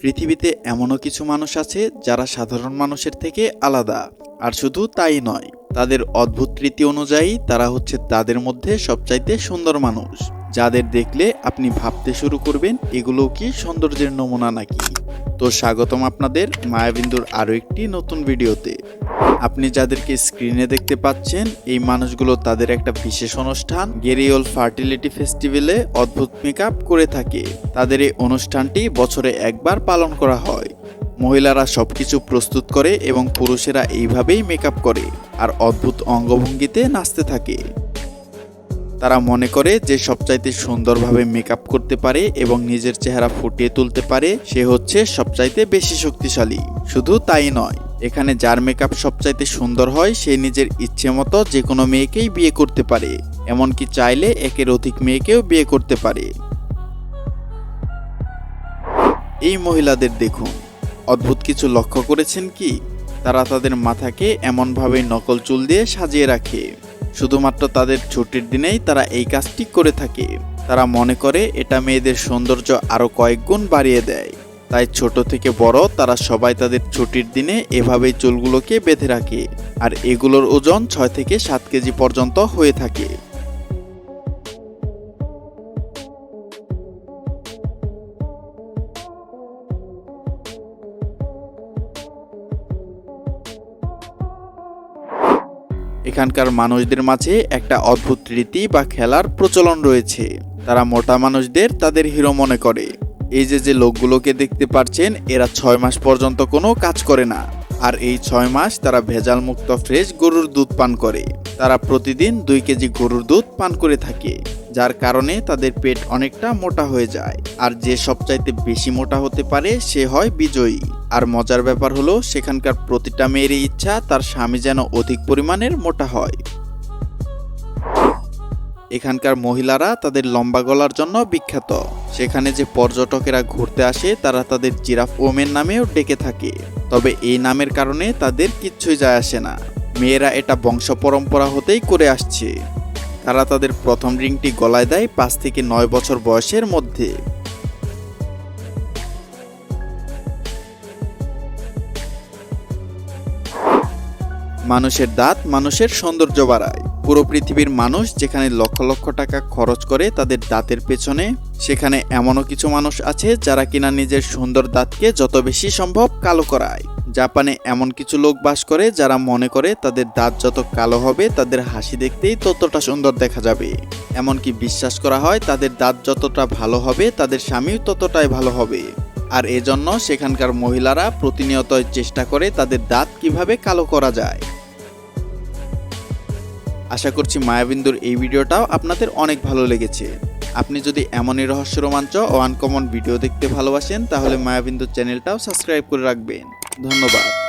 পৃথিবীতে এমনও কিছু মানুষ আছে যারা সাধারণ মানুষের থেকে আলাদা। আর শুধু তাই নয়, তাদের অদ্ভুত রীতি অনুযায়ী তারা হচ্ছে তাদের মধ্যে সবচাইতে সুন্দর মানুষ, যাদের দেখলে আপনি ভাবতে শুরু করবেন এগুলো কি সৌন্দর্যের নমুনা নাকি। তো স্বাগতম আপনাদের মায়াবিন্দুর আরও একটি নতুন ভিডিওতে। আপনি যাদেরকে স্ক্রিনে দেখতে পাচ্ছেন, এই মানুষগুলো তাদের একটা বিশেষ অনুষ্ঠান গেরিওল ফার্টিলিটি ফেস্টিভ্যালে অদ্ভুত মেকআপ করে থাকে। তাদের এই অনুষ্ঠানটি বছরে একবার পালন করা হয়। মহিলারা সবকিছু প্রস্তুত করে এবং পুরুষেরা এইভাবেই মেকআপ করে আর অদ্ভুত অঙ্গভঙ্গিতে নাচতে থাকে। তারা মনে করে যে সবচাইতে সুন্দরভাবে মেকআপ করতে পারে এবং নিজের চেহারা ফুটিয়ে তুলতে পারে সে হচ্ছে সবচাইতে বেশি শক্তিশালী। শুধু তাই নয়, এখানে যার মেকআপ সবচাইতে সুন্দর হয় সে নিজের ইচ্ছে মতো যে কোনো মেয়েকেই বিয়ে করতে পারে, এমনকি চাইলে একের অধিক মেয়েকেও বিয়ে করতে পারে। এই মহিলাদের দেখুন, অদ্ভুত কিছু লক্ষ্য করেছেন কি? তারা তাদের মাথাকে এমনভাবে নকল চুল দিয়ে সাজিয়ে রাখে। শুধুমাত্র তাদের ছুটির দিনেই তারা এই কাজটি করে থাকে। তারা মনে করে এটা মেয়েদের সৌন্দর্য আরও কয়েক গুণ বাড়িয়ে দেয়। তাই ছোট থেকে বড় তারা সবাই তাদের ছুটির দিনে এভাবেই চুলগুলোকে বেঁধে রাখে, আর এগুলোর ওজন 6 থেকে 7 কেজি পর্যন্ত হয়ে থাকে। এখানকার মানুষদের মাঝে একটা অদ্ভুত রীতি বা খেলার প্রচলন রয়েছে। তারা মোটা মানুষদের তাদের হিরো মনে করে। এই যে লোকগুলোকে দেখতে পাচ্ছেন, এরা 6 মাস পর্যন্ত কোনো কাজ করে না, আর এই 6 মাস তারা ভেজাল মুক্ত ফ্রেশ গরুর দুধ পান করে। তারা প্রতিদিন 2 কেজি গরুর দুধ পান করে থাকে, যার কারণে তাদের পেট অনেকটা মোটা হয়ে যায়। আর যে সবচাইতে বেশি মোটা হতে পারে সে হয় বিজয়ী। আর মজার ব্যাপার হলো, সেখানকার প্রতিটা মেয়েরই ইচ্ছা তার স্বামী যেন অধিক পরিমাণের মোটা হয়। এখানকার মহিলারা তাদের লম্বা গলার জন্য বিখ্যাত। সেখানে যে পর্যটকেরা ঘুরতে আসে তারা তাদের জিরাফ ওমেন নামেও ডেকে থাকে। তবে এই নামের কারণে তাদের কিচ্ছুই যায় আসে না। মেয়েরা এটা বংশ পরম্পরা হতেই করে আসছে। তারা তাদের প্রথম রিংটি গলায় দেয় 5 থেকে 9 বছর বয়সের মধ্যে। মানুষের দাঁত মানুষের সৌন্দর্য বাড়ায়। পুরো পৃথিবীর মানুষ যেখানে লক্ষ লক্ষ টাকা খরচ করে তাদের দাঁতের পেছনে, সেখানে এমনও কিছু মানুষ আছে যারা কিনা নিজের সুন্দর দাঁতকে যত বেশি সম্ভব কালো করায়। জাপানে এমন কিছু লোক বাস করে যারা মনে করে তাদের দাঁত যত কালো হবে তাদের হাসি দেখতেই ততটা সুন্দর দেখা যাবে। এমনকি বিশ্বাস করা হয় তাদের দাঁত যতটা ভালো হবে তাদের স্বামীও ততটাই ভালো হবে। আর এজন্য সেখানকার মহিলারা প্রতিনিয়ত চেষ্টা করে তাদের দাঁত কিভাবে কালো করা যায়। আশা করছি মায়াবিন্দুর এই ভিডিওটাও আপনাদের অনেক ভালো লেগেছে। আপনি যদি এমনই রহস্য, রোমাঞ্চ ও আনকমন ভিডিও দেখতে ভালোবাসেন তাহলে মায়াবিন্দুর চ্যানেলটাও সাবস্ক্রাইব করে রাখবেন। ধন্যবাদ।